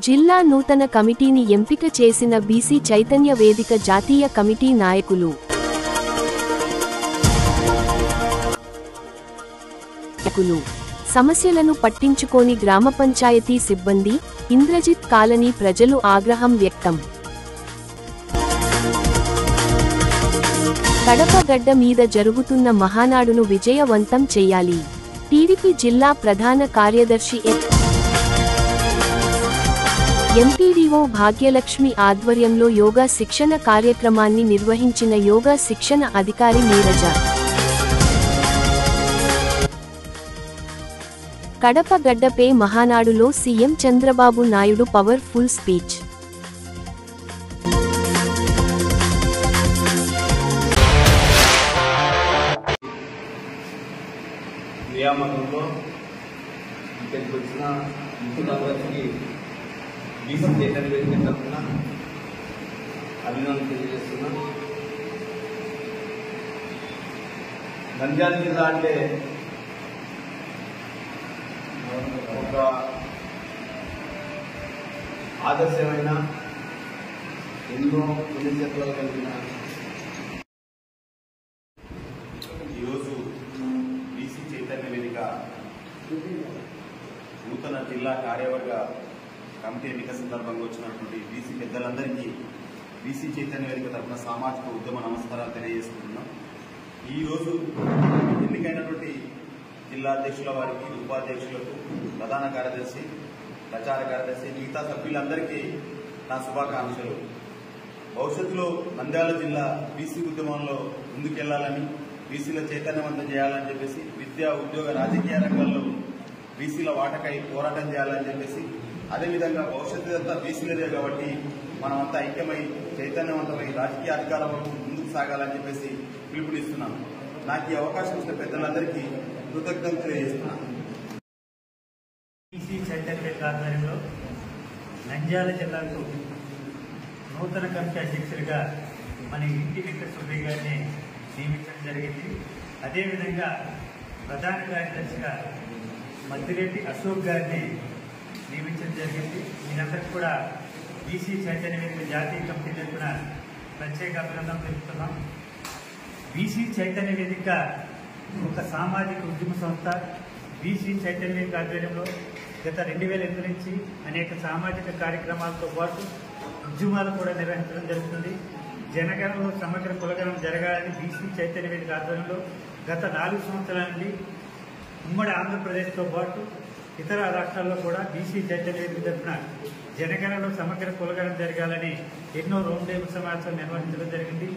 జిల్లా నూతన కమిటీని ఎంపిక చేసిన బీసీ చైతన్య వేదిక జాతీయ కమిటీ నాయకులు. సమస్యలను పట్టించుకోని గ్రామ పంచాయతీ సిబ్బంది, ఇంద్రజిత్ కాలనీ ప్రజలు ఆగ్రహం వ్యక్తం. కడప గడ్డ మీద జరుగుతున్న మహానాడును విజయవంతం చేయాలి. టీడీపీ జిల్లా ప్రధాన కార్యదర్శి ఎంపీడీఓ భాగ్యలక్ష్మి ఆధ్వర్యంలో యోగా శిక్షణ కార్యక్రమాన్ని నిర్వహించిన యోగా శిక్షణ అధికారి నీరజ. కడప గడ్డపై మహానాడులో CM Chandrababu Naidu powerful speech. నియామకంలో ఇక్కడికి వచ్చిన మిత్రులందరికీ బీసీ చైతన్య వేదిక తరఫున అభినందనలు తెలియజేస్తున్నా. నంద్యాల జిల్లా అంటే ఒక ఆదర్శమైన ఎన్నో పుణ్యక్షేత్రాలు కలిగిన ఈరోజు బీసీ చైతన్య వేదిక నూతన జిల్లా కార్యవర్గ కమిటీ ఎన్నిక సందర్భంగా వచ్చినటువంటి బీసీ పెద్దలందరికీ బీసీ చైతన్య వేదిక తరఫున సామాజిక ఉద్యమ నమస్కారాలు తెలియజేస్తున్నాం. ఈరోజు ఎన్నికైనటువంటి జిల్లా అధ్యక్షుల వారికి, ఉపాధ్యక్షులకు, ప్రధాన కార్యదర్శి, ప్రచార కార్యదర్శి, మిగతా సభ్యులందరికీ నా శుభాకాంక్షలు. భవిష్యత్తులో నంద్యాల జిల్లా బీసీ ఉద్యమంలో ముందుకెళ్లాలని, బీసీల చైతన్యవంతం చేయాలని చెప్పేసి, విద్యా, ఉద్యోగ, రాజకీయ రంగాల్లో బీసీల వాటకై పోరాటం చేయాలని చెప్పేసి, అదేవిధంగా భవిష్యత్తు అంతా బీసీలదే కాబట్టి మనమంతా ఐక్యమై చైతన్యవంతమై రాజకీయ అధికారం ముందుకు సాగాలని చెప్పేసి పిలుపునిస్తున్నాను. నాకు ఈ అవకాశం ఇచ్చిన పెద్దలందరికీ కృతజ్ఞతలు తెలియజేస్తున్నాను. బీసీ చైతన్య వేదిక ఆధ్వర్యంలో నంద్యాల జిల్లాకు నూతన కమిటీ అధ్యక్షుడిగా మన ఇంటి వెంకట సుబ్బయ్య గారిని నియమించడం జరిగింది. అదేవిధంగా ప్రధాన కార్యదర్శిగా మద్దిరెడ్డి అశోక్ గారిని నియమించడం జరిగింది. మీరందరికీ కూడా బీసీ చైతన్య వేదిక జాతీయ కమిటీ తరఫున ప్రత్యేక అభినందనలు తెలుపుతున్నాం. బీసీ చైతన్య వేదిక ఒక సామాజిక ఉద్యమ సంస్థ. బీసీ చైతన్య వేదిక ఆధ్వర్యంలో గత 2008 నుంచి అనేక సామాజిక కార్యక్రమాలతో పాటు ఉద్యమాలు కూడా నిర్వహించడం జరుగుతుంది. జనగణనలో సమగ్ర కులగణన జరగాలని బీసీ చైతన్య వేదిక ఆధ్వర్యంలో గత 4 సంవత్సరాల నుండి ఉమ్మడి ఆంధ్రప్రదేశ్తో పాటు ఇతర రాష్ట్రాల్లో కూడా బీసీ చైతన్య వేదిక తరఫున జనగణనలో సమగ్ర కులగణన జరగాలని ఎన్నో రౌండ్ టేబుల్ సమావేశాలు నిర్వహించడం జరిగింది.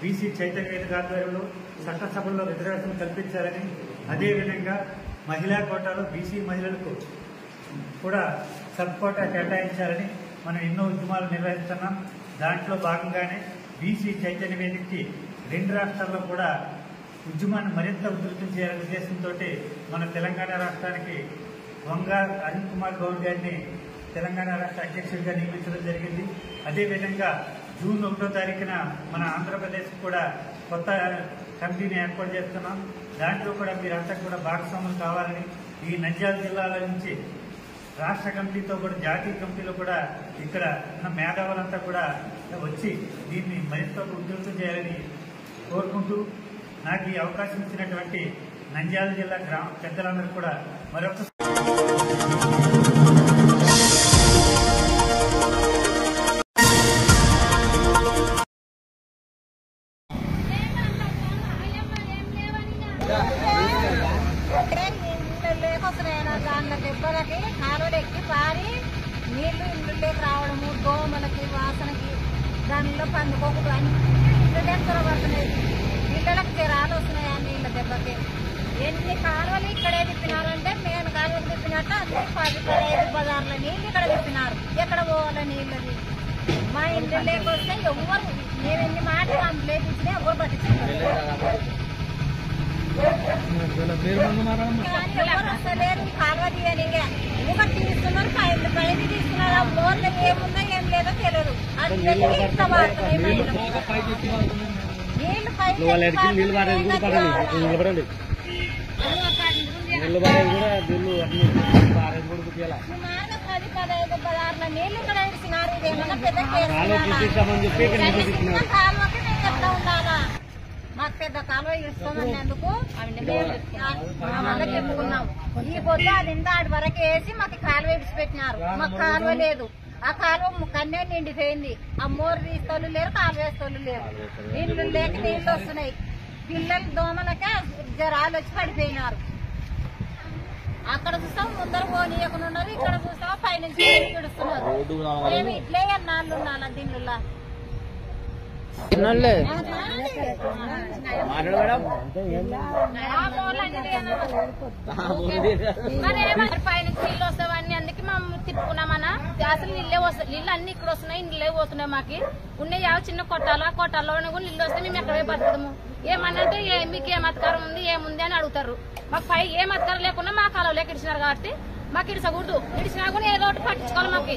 బీసీ చైతన్య వేదిక ఆధ్వర్యంలో చట్టసభల్లో రిజర్వేషన్ కల్పించాలని, అదేవిధంగా మహిళా కోటాలో బీసీ మహిళలకు కూడా సబ్ కోటా కేటాయించాలని మనం ఎన్నో ఉద్యమాలు నిర్వహిస్తున్నాం. దాంట్లో భాగంగానే బీసీ చైతన్య వేదికకి 2 రాష్ట్రాల్లో కూడా ఉద్యమాన్ని మరింత ఉధృతం చేయాలనే ఉద్దేశంతో మన తెలంగాణ రాష్ట్రానికి వంగ అనిల్ కుమార్ గౌడ్ గారిని తెలంగాణ రాష్ట్ర అధ్యక్షుడిగా నియమించడం జరిగింది. అదేవిధంగా జూన్ 1వ తారీఖున మన ఆంధ్రప్రదేశ్ కూడా కొత్త కమిటీని ఏర్పాటు చేస్తున్నాం. దాంట్లో కూడా మీరంతా కూడా భాగస్వాములు కావాలని, ఈ నంద్యాల జిల్లాల నుంచి రాష్ట్ర కమిటీతో కూడా జాతీయ కమిటీలో కూడా ఇక్కడ ఉన్న మేధావులంతా కూడా వచ్చి దీన్ని మరింత ఉధృతం చేయాలని కోరుకుంటూ, నాకు ఈ అవకాశం ఇచ్చినటువంటి నంద్యాల జిల్లా గ్రామ పెద్దలందరూ కూడా మరొక దాంట్లో దెబ్బలకి కాలువలెక్కి పారి నీళ్లు ఇళ్ళకి రావడము, దోమలకి, వాసనకి, దానిలో పందుకోకూడదు అన్ని దగ్గర పడుతున్నాయి. ఇళ్ళకి జ్వరాలు వస్తున్నాయి ఆ నీళ్ళ దెబ్బకి. ఎన్ని కాలువలు ఇక్కడే తిప్పినారంటే మేము కాలువలు తిప్పినట్టు అన్ని 10-15 బజార్ల నీళ్ళు ఇక్కడ తిప్పినారు. ఎక్కడ పోవాలి నీళ్ళది? మా ఇళ్ళకి వస్తే ఎవరు మేము ఎన్ని మాటలు కంప్లైంట్ ఇచ్చినా ఎవరు పట్టించుకున్నారు. ఎవరు వస్తలేరు కాలువ తీయనిగా ఇంకా తీస్తున్నారు. పైన తీసుకున్నారు. ఆ బోర్లు ఏమున్నా ఏం లేదో తెలియదు. అట్లకి ఇంత వాడుతున్నాయి నీళ్లు పైన సుమారుగా 10 10-15 నీళ్ళు ఇక్కడ ఇచ్చినారు. ఇదేమన్నా పెద్ద కాలువకి మేము ఎట్లా ఉండాలా? మాకు పెద్ద కాలువ ఇస్తామన్నందుకు వాళ్ళకి చెప్పుకున్నాం. ఈ పొద్దు అది ఇంత ఆడి వరకు వేసి మాకు కాలువ ఇడిచిపెట్టినారు. మాకు కాలువ లేదు. ఆ కాలువ కన్నే నిండిపోయింది. ఆ మోరు తీస్తోళ్ళు లేరు, కాలువ వేస్తోళ్ళు లేరు. నీళ్లు లేక నీళ్లు వస్తున్నాయి. పిల్లలు దోమలకే జ్వరాలు వచ్చి పడిపోయినారు. అక్కడ చూస్తాం ముందర పోనీయకుండా ఉన్నారు, ఇక్కడ చూస్తాం పైనుంచి పిడుస్తున్నారు. మేము ఇట్లే ఎన్నాళ్ళు ఉండాలా దీనిలో? పైనుంచి నీళ్ళు వస్తావని అందుకే మేము తిప్పుకున్నామన్నా. అసలు నీళ్ళే వస్తాయి, నీళ్ళు అన్ని ఇక్కడ వస్తున్నాయి, నీళ్ళే పోతున్నాయి. మాకు ఉన్నాయి చిన్న కొట్టాలు, ఆ కొట్టాల్లో కూడా నీళ్ళు వస్తే మేము ఎక్కడే బతుకుతాము. ఏమన్నంటే మీకు ఏం అధికారం ఉంది ఏముంది అని అడుగుతారు. మాకు పై ఏం అధికారం లేకుండా మా కాలంలోకి ఇడిచినారు కాబట్టి మాకు ఇడిచకూడదు. ఇడిచినా కూడా ఏదో ఒకటి పట్టించుకోవాలి. మాకు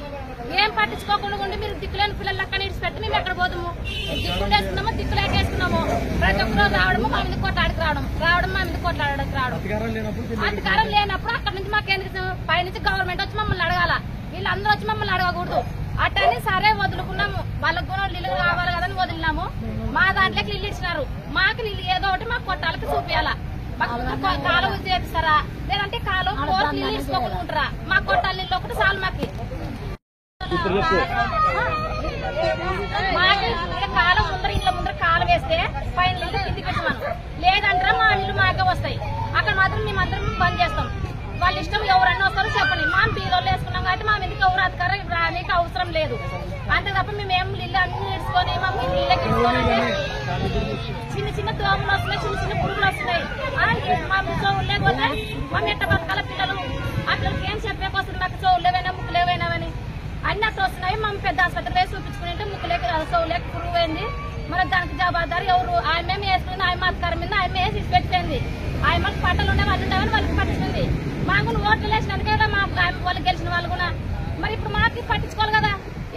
ఏం పట్టించుకోకుండా ఉండి మీరు దిక్కులేని పిల్లలు అక్కడ ఇడిచిపెట్టి మేము ఎక్కడ పోదాము? దిక్కులు వేసుకున్నాము, దిక్కులేక వేసుకున్నాము. ప్రతి ఒక్కరు రావడము మా మీద కొట్లాడికి రావడం మా మీద కొట్లాడడానికి రావడం. అధికారం లేనప్పుడు అక్కడ నుంచి మాకు ఎందుకు? పైనుంచి గవర్నమెంట్ వచ్చి మమ్మల్ని అడగాల, వీళ్ళందరూ వచ్చి మమ్మల్ని అడగకూడదు. అట్టని సరే వదులుకున్నాము. వాళ్ళకు కూడా నీళ్ళు కావాలి కదని వదిలినాము. మా దాంట్లోకి నీళ్ళు ఇచ్చినారు. మాకు నీళ్ళు ఏదో ఒకటి మాకు కొట్టాలకి చూపించాలా. కాలువ చేపిస్తారా లేదంటే కాలువ కోర్టు నీళ్ళు ఇచ్చుకోకుండా ఉంటారా? మా కొట్టాల నీళ్ళు ఒకటి చాలు మాకు. కాలం ముందర ఇంట్లో ముందర కాలం వేస్తే పైన నీళ్ళు కింది పెట్టమను, లేదంటారా మా నీళ్ళు మాకే వస్తాయి. అక్కడ మాత్రం మేమందరం బంద్ చేస్తాం. వాళ్ళ ఇష్టం ఎవరన్నా వస్తారో చెప్పండి. మా బీరోళ్ళు వేసుకున్నాం కాబట్టి మా మీదకి ఎవరు అధికారం రానికి అవసరం లేదు. అంతే తప్ప మేమేం నీళ్ళు అన్ని నేర్చుకొని మమ్మల్ని నీళ్ళకి తీసుకోవాలంటే చిన్న చిన్న దోమలు వస్తున్నాయి, చిన్న చిన్న పురుగులు వస్తున్నాయి. మా చోవులు లేకపోతే మా మెట్ట బతకాల పిల్లలు. ఆ పిల్లలకి ఏం చెప్పేకొస్తుంది? నాకు చోవులేవైనా ముక్కులేవైనావని అన్నట్టు వస్తున్నాయి. మేము పెద్ద ఆసుపత్రి వేసి చూపించుకుంటే ముక్కులేక చోవులేక పురుగు అయింది. మరి దానికి జవాబాదారు ఎవరు? ఆయన వేసుకుంది, ఆయన అధికారం మీద ఆయన వేసి పెట్టింది. ఆయన మనకు పట్టలు ఉండే వాళ్ళు ఉండేవాళ్ళు వాళ్ళకి పట్టించుకుంది. మాకు ఓట్లు వేసినందుకే కదా మా వాళ్ళు గెలిచిన వాళ్ళు కూడా. మరి ఇప్పుడు మాకు పట్టించుకోవాలి కదా.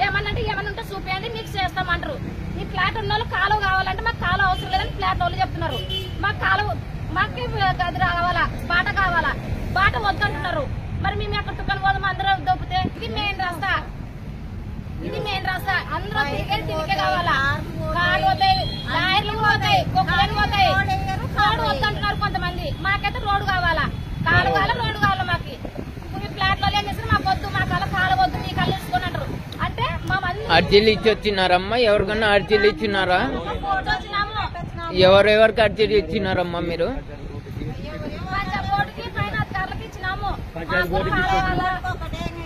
ఏమన్నంటే ఏమన్నా ఉంటే చూపించండి మీకు చేస్తామంటారు. ఈ ఫ్లాట్ ఉన్న వాళ్ళు కాలువ కావాలంటే మాకు కాలువ అవసరం లేదని ఫ్లాట్ వాళ్ళు చెప్తున్నారు. మాకు కాలువ మాకు గది కావాలా, బాట కావాలా, బాట వద్దంటున్నారు. మరి మేము ఎక్కడ తుక్కలు పోదాం? అందరూ దొబ్బితే ఇది మెయిన్ రాస్తా, ఇది మెయిన్ రాస్తా. అందరూ తిరిగే కావాలా. కాళ్ళు పోతాయి, లాయర్లు పోతాయి, కుక్కలు పోతాయి. రోడ్డు వద్దంటున్నారు కొంతమంది. మాకైతే రోడ్డు కావాలా, కాలు కావాలా, రోడ్డు కావాలా. మాకు ఫ్లాట్ లో ఏం చేస్తారు? మాకు వద్దు, మా కళ కాలు వద్దు, మీ కళ్ళు ఇచ్చుకొని అంటారు. అంటే మా మంది అర్జీలు ఇచ్చి వచ్చినారమ్మా? ఎవరికన్నా అర్జీలు ఇచ్చినారా? ఎవరెవరికి అర్జీలు ఇచ్చినారమ్మా మీరు? బోర్డుకి పైన అధికారులకు ఇచ్చినాము.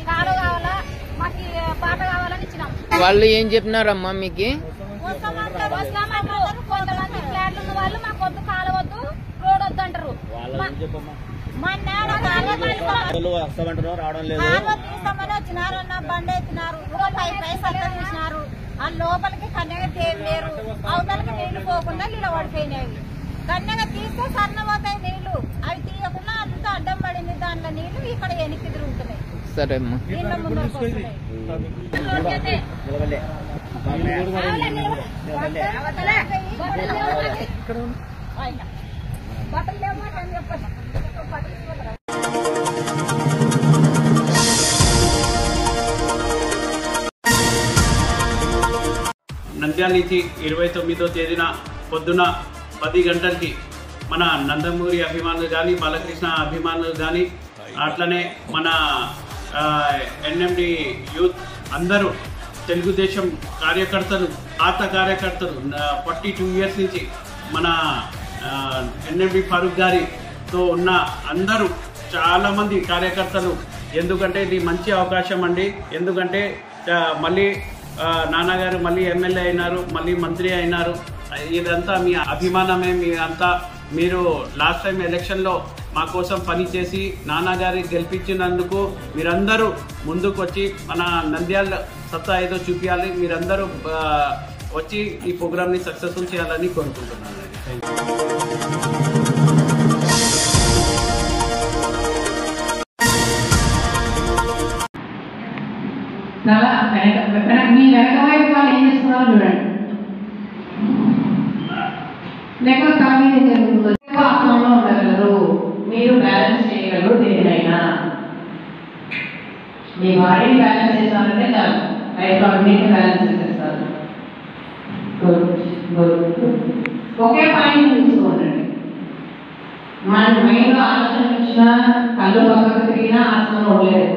కాలు కావాలా, మాకు పాట కావాలని ఇచ్చినాము. వాళ్ళు ఏం చెప్పినారమ్మా మీకు? వస్తామంటారు. కొంతమంది ఫ్లాట్లు ఉన్న వాళ్ళు మాకు వద్దు, కాలు వద్దు, రోడ్ వద్దు అంటారు. తీస్తామని వచ్చినారన్న బండి ఎత్తినారు, తీసినారు. ఆ లోపలికి కన్నెగా తేవి లేరు, అవతలకి నీళ్లు పోకుండా నీళ్ళు పడిపోయినాయి. కన్నెగా తీస్తే సన్న పోతాయి నీళ్లు, అవి తీయకుండా అంత అడ్డం పడింది. దాంట్లో నీళ్లు ఇక్కడ వెనక్కి తిరుగుతున్నాయి. సరే అమ్మా. నీళ్ళ ముందు వస్తున్నాయి. బట్టలు లేవు అని చెప్పండి. నంద్యాల నుంచి 29వ తేదీన పొద్దున 10 గంటలకి మన నందమూరి అభిమానులు కానీ, బాలకృష్ణ అభిమానులు కానీ, అట్లనే మన ఎన్ఎండి యూత్ అందరూ, తెలుగుదేశం కార్యకర్తలు, పాత కార్యకర్తలు 42 ఇయర్స్ నుంచి మన ఎన్ఎండి ఫారూక్ గారితో ఉన్న అందరూ చాలామంది కార్యకర్తలు. ఎందుకంటే ఇది మంచి అవకాశం అండి. ఎందుకంటే మళ్ళీ నాన్నగారు మళ్ళీ ఎమ్మెల్యే అయినారు, మళ్ళీ మంత్రి అయినారు. ఇదంతా మీ అభిమానమే. మీ అంతా మీరు లాస్ట్ టైం ఎలక్షన్లో మా కోసం పనిచేసి నాన్నగారి గెలిపించినందుకు మీరందరూ ముందుకు వచ్చి మన నంద్యాల సత్తా ఏదో చూపించాలి. మీరందరూ వచ్చి ఈ ప్రోగ్రామ్ని సక్సెస్ఫుల్ చేయాలని కోరుకుంటున్నాను. చాలా మీ వెనక వైపు వాళ్ళు ఏం చేస్తున్నారో చూడండి. లేకపోతే తల మీద జరుగుతుంది. ఆసనంలో ఉండగలరు, మీరు బ్యాలెన్స్ చేయగలరు దేనినైనా. మీ బాడీని బ్యాలెన్స్ చేస్తారంటే చాలు, లైఫ్ అన్నింటినీ బ్యాలెన్స్ చేసేస్తారు. Good good good. ఒకే పాయింట్ తీసుకోండి. మన మైండ్లో ఆలోచన వచ్చినా, కళ్ళు పక్కకు తిరిగినా ఆసనం ఉండలేదు.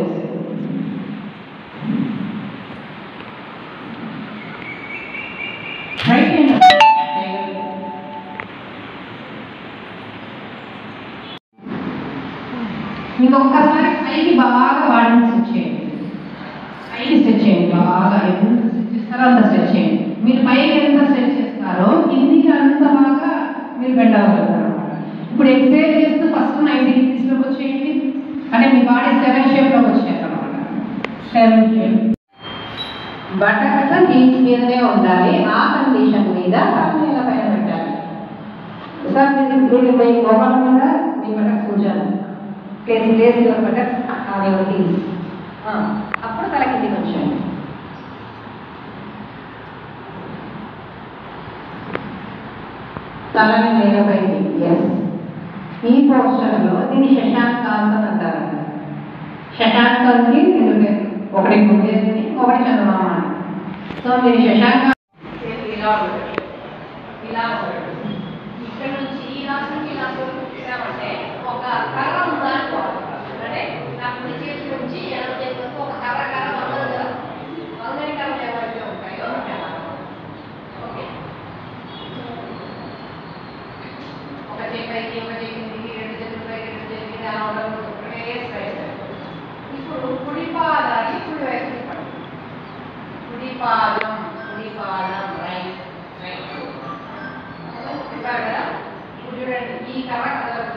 ఇంకొకసారి పైకి బాగా వాడిని సెట్ చేయండి. పైకి సెట్ చేయండి, బాగా ఎంత సెట్ చేస్తారో అంత సెట్ చేయండి. మీరు పైకి ఎంత సెట్ చేస్తారో కిందికి అంత బాగా మీరు బెండ్ అవ్వగలుగుతారు అన్నమాట. ఇప్పుడు ఎక్సర్సైజ్ చేస్తూ ఫస్ట్ 90 డిగ్రీస్లోకి వచ్చేయండి. అంటే మీ బాడీ 7 షేప్లోకి వచ్చేయాలి అన్నమాట. 7 షేప్. బటన్స్ నీటి మీదనే ఉండాలి. ఆ కండిషన్ మీద నేల పైన పెట్టాలి. సార్ మీరు మీ మొబైల్ మీద మీ బటన్స్ కూర్చోండి. Place your buttons on your heels. అప్పుడు తల కిందికి వచ్చేయండి. తలని నేలపైకి. ఎస్, ఈ పోస్టర్లో దీన్ని శశాంకాసన్ అంటారంట. శశాంకానికి 2 పేరు, ఒకటి గుండెని, ఒకటి చంద్రమామ అని. సో మీరు శశాంక ఇలా ఇక్కడ నుంచి ఈ రాష్ట్రంకి ఇలా చూసామంటే ఒక కర్ర ఉందనుకోవాలి. అంటే నా కుడి చేతి నుంచి ఎడమ చేతి వరకు ఒక కర్ర వంగదు కదా. వంగని కర్రలు ఎవరైతే ఉంటాయో ఓకే, ఒక చేతి పైకి, ఒక చేతి కిందికి, 2 చేతులు పైకి, 2 చేతులు అలా ఉండదు. ఒకటే స్ట్రైట్. ఇప్పుడు కుడి పాదాన్ని కుడి వైపు తిప్పండి. కుడి పాదం రైట్ రైట్ తిప్పారు కదా. ఇప్పుడు చూడండి, ఈ కర్ర కదలదు.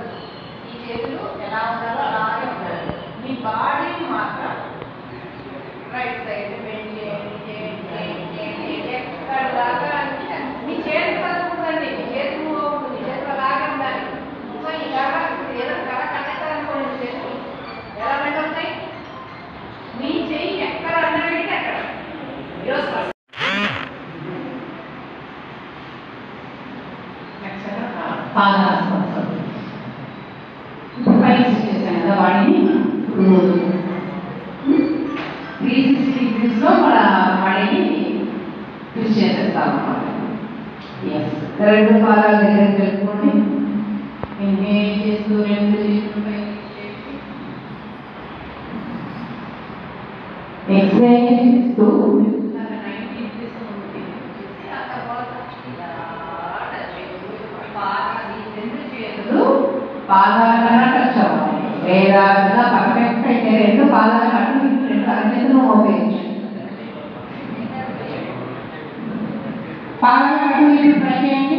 ఈ చేతులు ఎలా ఉండాలో అలాగే ఉండాలి. మీ బాడీని మాత్రం రైట్ సైడ్ బెండ్ చేయండి. ఎక్కడ దాకా మీ చేతి కదలకూడదండి. మీ చేతి మూవ్ అవుతుంది, మీ చేతులు అలాగే ఉండాలి. సో ఈ కర్ర ఏదో కర్ర కట్టేస్తారనుకోండి, చేతులు ఎలా బెండ్ అవుతాయి. మీ చెయ్యి ఎక్కడ అన్నడితే అక్కడ ఈరోజు పైకి చేశాను కదా వాడిని. 360 డిగ్రీస్లో మన వాడిని ట్విస్ట్ చేసేస్తాం అన్నమాట. ఎస్, 2 పాదాల దగ్గర తెలుసుకోండి. ఇన్హేల్ చేస్తూ 2 చేతులు పైకి చేసి, ఎక్స్హేల్ చేస్తూ 90 డిగ్రీస్ ఉంటుంది. ఆ తర్వాత పాదాలన్నా టచ్ అవ్వాలి. లేదా పర్ఫెక్ట్ అయితే 2 పాదాలు అటు 2 అరచేతులు మోపేయచ్చు. పాదాలు అటు ఇటు ట్రై చేయండి.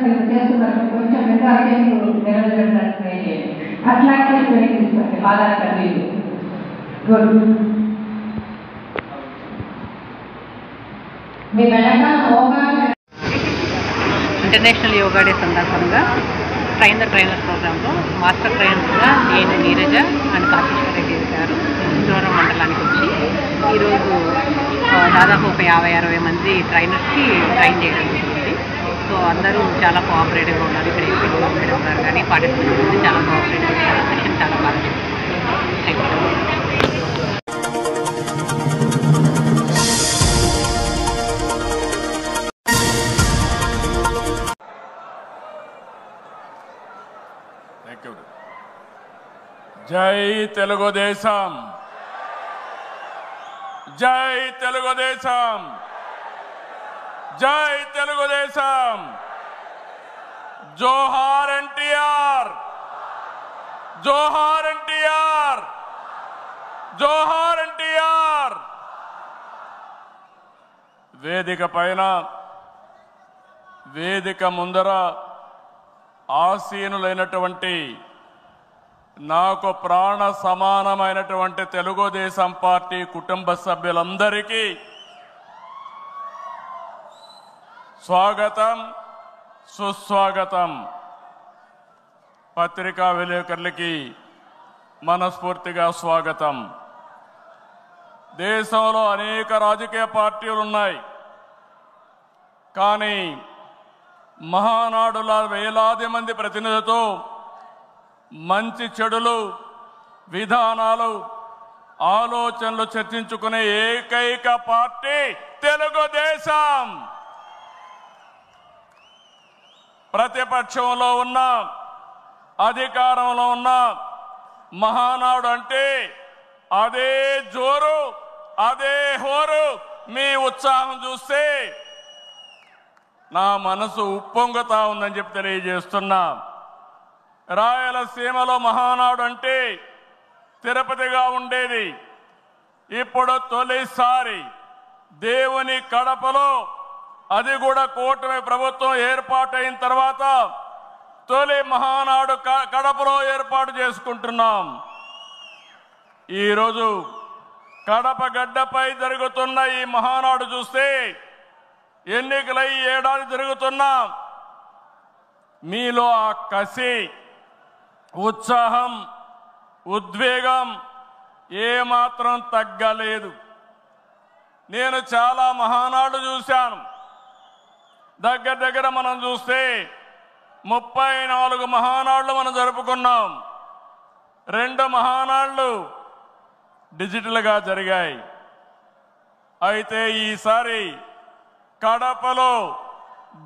మీరు చేస్తున్నారు కొంచెం 2 అరచేతులు నిలబెట్టడానికి ట్రై చేయండి. అట్లాగే తీసుకోండి పాదాలు అటు ఇటు. గుడ్. మీ వెనకాల మోగాలు. ఇంటర్నేషనల్ యోగా డే సందర్భంగా ట్రైనర్ ప్రోగ్రాంలో మాస్టర్ ట్రైనర్గా నేను నీరజ అండ్ కాశీశ్వర రెడ్డి గారు ఇంద్రవరం మండలానికి వచ్చి ఈరోజు దాదాపు ఒక 50-60 మంది ట్రైనర్స్కి ట్రైన్ చేయడం జరిగింది. సో అందరూ చాలా కోఆపరేటివ్గా ఉన్నారు. ఇక్కడ ఎంపీ మేడం గారు కానీ పార్టిసిపేట్ చాలా కోఆపరేటివ్ ఉన్నారు. సెషన్ చాలా బాగా థ్యాంక్ యూ. జై తెలుగుదేశం, జై తెలుగుదేశం, జై తెలుగుదేశం. జోహార్ ఎన్టీఆర్, జోహార్ ఎన్టీఆర్, జోహార్ ఎన్టీఆర్. వేదిక పైన, వేదిక ముందర ఆసీనులైనటువంటి నాకు ప్రాణ సమానమైనటువంటి తెలుగుదేశం పార్టీ కుటుంబ సభ్యులందరికీ స్వాగతం, సుస్వాగతం. పత్రికా విలేకరులకి మనస్ఫూర్తిగా స్వాగతం. దేశంలో అనేక రాజకీయ పార్టీలు ఉన్నాయి, కానీ మహానాడుల వేలాది మంది ప్రతినిధులతో మంచి చెడులు, విధానాలు, ఆలోచనలు చర్చించుకునే ఏకైక పార్టీ తెలుగుదేశం. ప్రతిపక్షంలో ఉన్న అధికారంలో ఉన్న మహానాడు అంటే అదే జోరు, అదే హోరు. మీ ఉత్సాహం చూస్తే నా మనసు ఉప్పొంగుతా ఉందని చెప్పి తెలియజేస్తున్నా. రాయలసీమలో మహానాడు అంటే తిరుపతిగా ఉండేది. ఇప్పుడు తొలిసారి దేవుని కడపలో, అది కూడా కూటమి ప్రభుత్వం ఏర్పాటైన తర్వాత తొలి మహానాడు కడపలో ఏర్పాటు చేసుకుంటున్నాం. ఈరోజు కడప గడ్డపై జరుగుతున్న ఈ మహానాడు చూస్తే ఎన్నికలై ఏడాది జరుగుతున్నా మీలో ఆ కసి, ఉత్సాహం, ఉద్వేగం ఏమాత్రం తగ్గలేదు. నేను చాలా మహానాడు చూశాను. దగ్గర మనం చూస్తే 34 మహానాడులు మనం జరుపుకున్నాం. 2 మహానాడులు డిజిటల్గా జరిగాయి. అయితే ఈసారి కడపలో,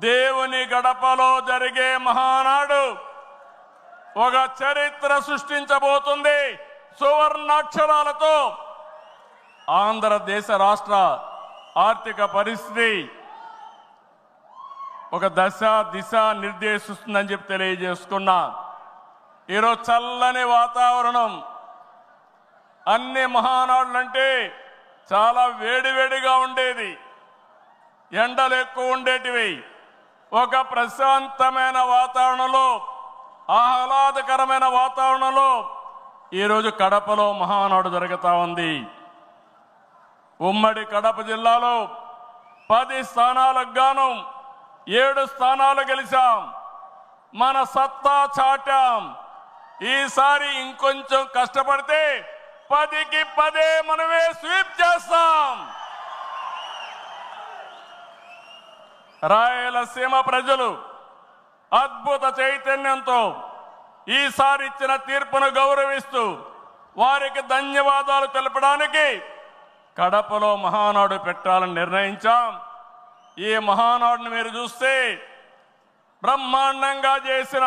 దేవుని గడపలో జరిగే మహానాడు ఒక చరిత్ర సృష్టించబోతుంది. సువర్ణాక్షరాలతో ఆంధ్రదేశ రాష్ట్ర ఆర్థిక పరిస్థితి ఒక దిశ నిర్దేశిస్తుందని చెప్పి తెలియజేసుకున్నా. ఈరోజు చల్లని వాతావరణం. అన్ని మహానాడులంటే చాలా వేడివేడిగా ఉండేది, ఎండలు ఎక్కువ ఉండేటివి. ఒక ప్రశాంతమైన వాతావరణంలో, ఆహ్లాదకరమైన వాతావరణంలో ఈరోజు కడపలో మహానాడు జరుగుతూ ఉంది. ఉమ్మడి కడప జిల్లాలో 10 స్థానాలకు గాను 7 స్థానాలు గెలిచాం. మన సత్తా చాటాం. ఈసారి ఇంకొంచెం కష్టపడితే 10కి 10 మనమే స్వీప్ చేస్తాం. రాయలసీమ ప్రజలు అద్భుత చైతన్యంతో ఈసారి ఇచ్చిన తీర్పును గౌరవిస్తూ వారికి ధన్యవాదాలు తెలపడానికి కడపలో మహానాడు పెట్టాలని నిర్ణయించాం. ఈ మహానాడును మీరు చూస్తే బ్రహ్మాండంగా చేసిన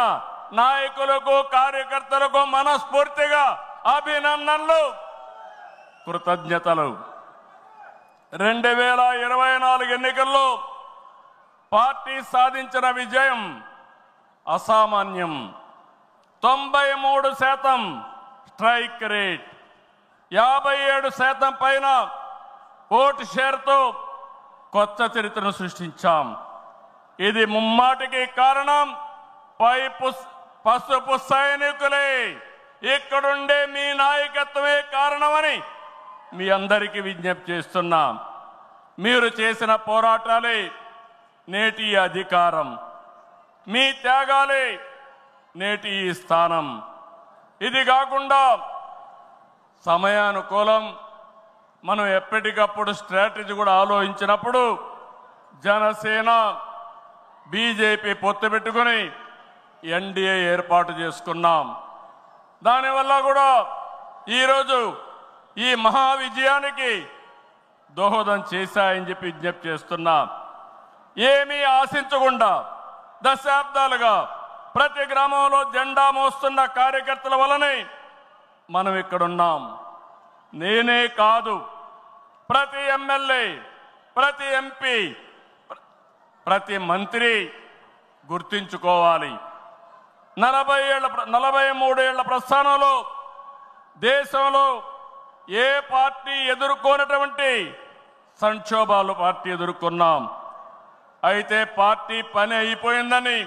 నాయకులకు, కార్యకర్తలకు మనస్ఫూర్తిగా అభినందనలు, కృతజ్ఞతలు. 2024 ఎన్నికల్లో పార్టీ సాధించిన విజయం అసామాన్యం. 93% స్ట్రైక్ రేట్, 57% పైన ఓటు షేర్తో కొత్త చరిత్రను సృష్టించాం. ఇది ముమ్మాటికి కారణం పసుపు సైనికులే, ఇక్కడుండే మీ నాయకత్వమే కారణమని మీ అందరికీ విజ్ఞప్తి చేస్తున్నాం. మీరు చేసిన పోరాటాలే నేటి అధికారం, మీ త్యాగాలే నేటి ఈ స్థానం. ఇది కాకుండా సమయానుకూలం మనం ఎప్పటికప్పుడు స్ట్రాటజీ కూడా ఆలోచించినప్పుడు జనసేన, బీజేపీ పొత్తు పెట్టుకుని ఎన్డీఏ ఏర్పాటు చేసుకున్నాం. దానివల్ల కూడా ఈరోజు ఈ మహా విజయానికి దోహదం చేశాయని చెప్పి విజ్ఞప్తి చేస్తున్నా. ఏమీ ఆశించకుండా దశాబ్దాలుగా ప్రతి గ్రామంలో జెండా మోస్తున్న కార్యకర్తల వలనే మనం ఇక్కడున్నాం. నేనే కాదు, ప్రతి ఎమ్మెల్యే, ప్రతి ఎంపీ, ప్రతి మంత్రి గుర్తించుకోవాలి. 43 ఏళ్ల ప్రస్థానంలో దేశంలో ఏ పార్టీ ఎదుర్కొన్నటువంటి సంక్షోభాలు పార్టీ ఎదుర్కొన్నాం. అయితే పార్టీ పని అయిపోయిందని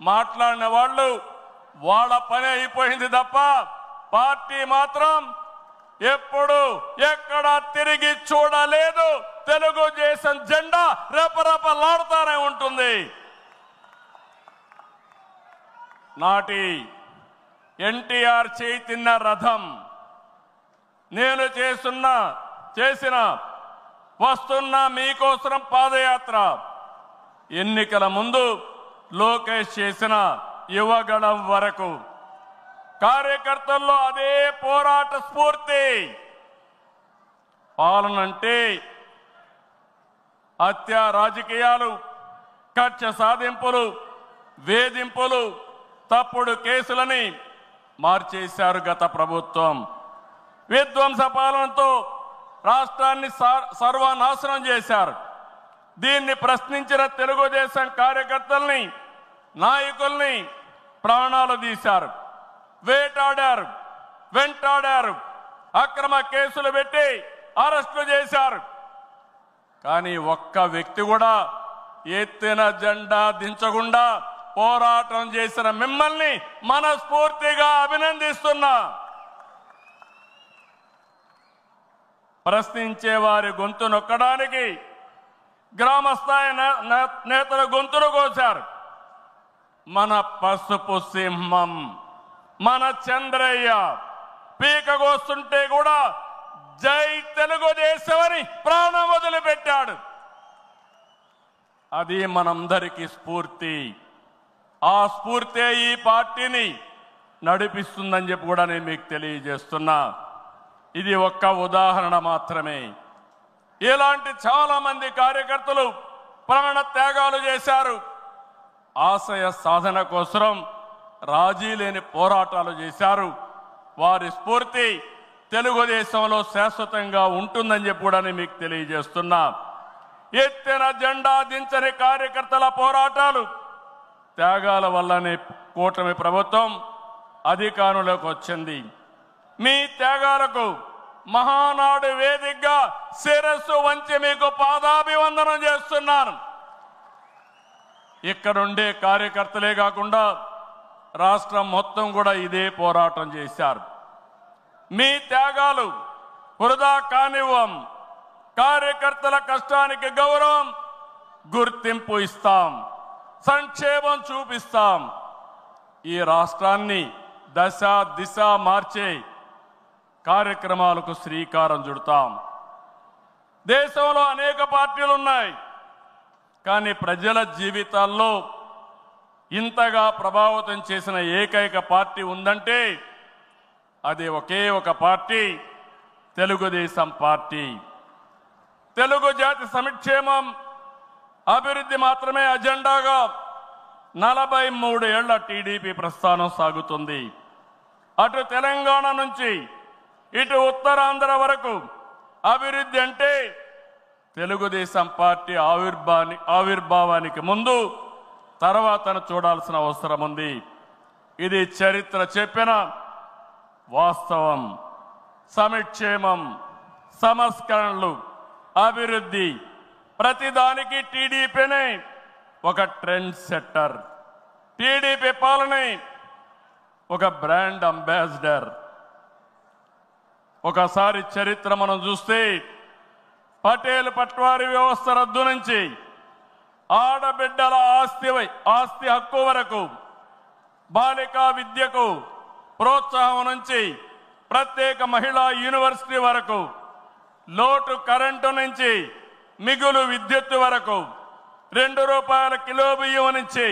మాట్లాడిన వాళ్ళు వాళ్ళ పని అయిపోయింది తప్ప పార్టీ మాత్రం ఎప్పుడు ఎక్కడ తిరిగి చూడలేదు. తెలుగుదేశం జెండా రెపరెపలాడుతూనే ఉంటుంది. నాటి ఎన్టీఆర్ చేతిన్న రథం నేను చేసిన వస్తున్న మీకోసం పాదయాత్ర, ఎన్నికల ముందు లోకేష్ చేసిన యువగళం వరకు కార్యకర్తల్లో అదే పోరాట స్ఫూర్తి, పాలన అంటే హత్య రాజకీయాలు, కక్ష సాధింపులు, వేధింపులు, తప్పుడు కేసులని మార్చేశారు గత ప్రభుత్వం. విధ్వంస పాలనతో రాష్ట్రాన్ని సర్వనాశనం చేశారు. దీన్ని ప్రశ్నించిన తెలుగుదేశం కార్యకర్తల్ని, నాయకుల్ని ప్రాణాలు తీశారు, వేటాడారు, వెంటాడారు, అక్రమ కేసులు పెట్టి అరెస్టులు చేశారు. కానీ ఒక్క వ్యక్తి కూడా ఎత్తిన జెండా దించకుండా పోరాటం చేసిన మిమ్మల్ని మనస్ఫూర్తిగా అభినందిస్తున్నా. ప్రశ్నించే వారి గొంతు నొక్కడానికి గ్రామస్థాయి నేతల గొంతులు కోశారు. మన పసుపు సింహం, మన చంద్రయ్య పీకగోస్తుంటే కూడా జై తెలుగుదేశం అని ప్రాణం వదిలిపెట్టాడు. అది మనందరికీ స్ఫూర్తి. ఆ స్ఫూర్తే ఈ పార్టీని నడిపిస్తుందని చెప్పి కూడా నేను మీకు తెలియజేస్తున్నా. ఇది ఒక్క ఉదాహరణ మాత్రమే. ఇలాంటి చాలా మంది కార్యకర్తలు ప్రాణ త్యాగాలు చేశారు. ఆశయ సాధన కోసం రాజీ లేని పోరాటాలు చేశారు. వారి స్ఫూర్తి తెలుగుదేశంలో శాశ్వతంగా ఉంటుందని చెప్పి కూడా నేను మీకు తెలియజేస్తున్నా. ఎత్తిన జెండా దించని కార్యకర్తల పోరాటాలు, త్యాగాల వల్లనే కూటమి ప్రభుత్వం అధికారంలోకి వచ్చింది. మీ త్యాగాలకు మహానాడు వేదికగా శిరస్సు వంచి మీకు పాదాభివందనం చేస్తున్నాను. ఇక్కడుండే కార్యకర్తలే కాకుండా రాష్ట్రం మొత్తం కూడా ఇదే పోరాటం చేశారు. మీ త్యాగాలు వృధా కానివ్వం. కార్యకర్తల కష్టానికి గౌరవం, గుర్తింపు ఇస్తాం, సంక్షేమం చూపిస్తాం. ఈ రాష్ట్రాన్ని దశ దిశ మార్చే కార్యక్రమాలకు శ్రీకారం చుడతాం. దేశంలో అనేక పార్టీలు ఉన్నాయి, కానీ ప్రజల జీవితాల్లో ఇంతగా ప్రభావితం చేసిన ఏకైక పార్టీ ఉందంటే అది ఒకే ఒక పార్టీ, తెలుగుదేశం పార్టీ. తెలుగు జాతి సంక్షేమం, అభివృద్ధి మాత్రమే అజెండాగా 43 ఏళ్ల టీడీపీ ప్రస్థానం సాగుతుంది. అటు తెలంగాణ నుంచి ఇటు ఉత్తరాంధ్ర వరకు అభివృద్ధి అంటే తెలుగుదేశం పార్టీ ఆవిర్భావానికి ముందు తర్వాతను చూడాల్సిన అవసరం ఉంది. ఇది చరిత్ర చెప్పిన వాస్తవం. సంక్షేమం, సంస్కరణలు, అభివృద్ధి, ప్రతిదానికి టీడీపీనే ఒక ట్రెండ్ సెట్టర్. టీడీపీ పాలనే ఒక బ్రాండ్ అంబాసిడర్. ఒకసారి చరిత్ర మనం చూస్తే పటేల్ పట్వారీ వ్యవస్థ రద్దు నుంచి ఆడబిడ్డల ఆస్తి హక్కు వరకు, బాలికా విద్యకు ప్రోత్సాహం నుంచి ప్రత్యేక మహిళా యూనివర్సిటీ వరకు, లోటు కరెంటు నుంచి మిగులు విద్యుత్ వరకు, 2 రూపాయల కిలో బియ్యం నుంచి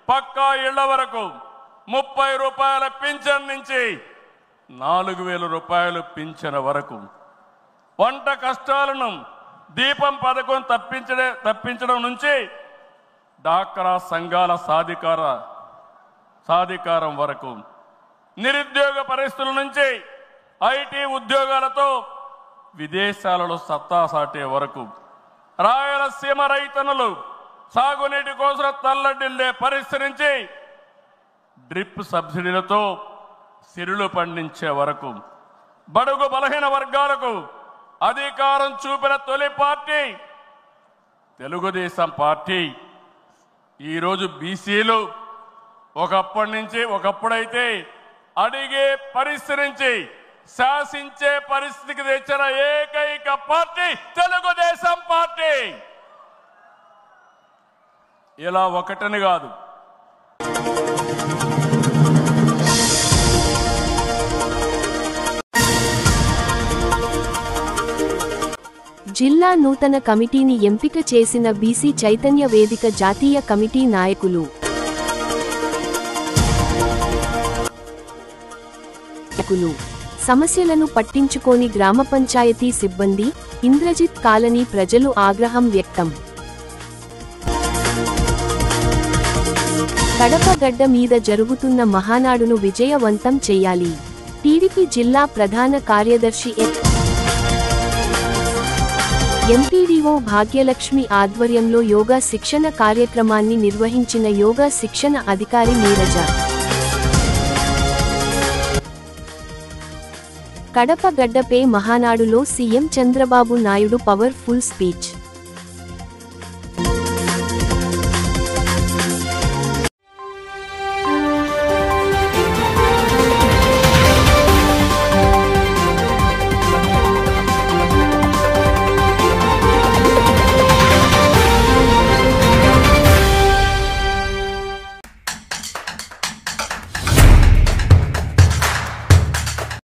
పక్కా ఇళ్ల వరకు, 30 రూపాయల పింఛన్ నుంచి 4,000 రూపాయలు పింఛన్ వరకు, వంట కష్టాలను దీపం పథకం తప్పించడం నుంచి డాక్రా సంఘాల సాధికారం వరకు, నిరుద్యోగ పరిస్థితుల నుంచి ఐటీ ఉద్యోగాలతో విదేశాలలో సత్తా సాటే వరకు, రాయలసీమ రైతన్నులు సాగునీటి కోసం తల్లడిల్లే పరిస్థితి నుంచి డ్రిప్ సబ్సిడీలతో సిరులు పండించే వరకు, బడుగు బలహీన వర్గాలకు అధికారం చూపిన తొలి పార్టీ తెలుగుదేశం పార్టీ. ఈరోజు బీసీలు ఒకప్పుడైతే అడిగే పరిస్థితి నుంచి శాసించే పరిస్థితికి తెచ్చిన ఏకైక పార్టీ తెలుగుదేశం పార్టీ. ఇలా ఒకటని కాదు, జిల్లా నూతన కమిటీని ఎంపిక చేసిన బీసీ చైతన్య వేదిక జాతీయ కమిటీ నాయకులు. సమస్యలను పట్టించుకోని గ్రామ పంచాయతీ సిబ్బంది, ఇంద్రజిత్ కాలనీ ప్రజలు ఆగ్రహం వ్యక్తం. కడప గడ్డ మీద జరుగుతున్న మహానాడును విజయవంతం చేయాలి. టీడీపీ జిల్లా ప్రధాన కార్యదర్శి ఎంపీడీఓ భాగ్యలక్ష్మి ఆధ్వర్యంలో యోగా శిక్షణ కార్యక్రమాన్ని నిర్వహించిన యోగా శిక్షణ అధికారి నీరజ. కడప గడ్డపై మహానాడులో CM Chandrababu Naidu powerful speech.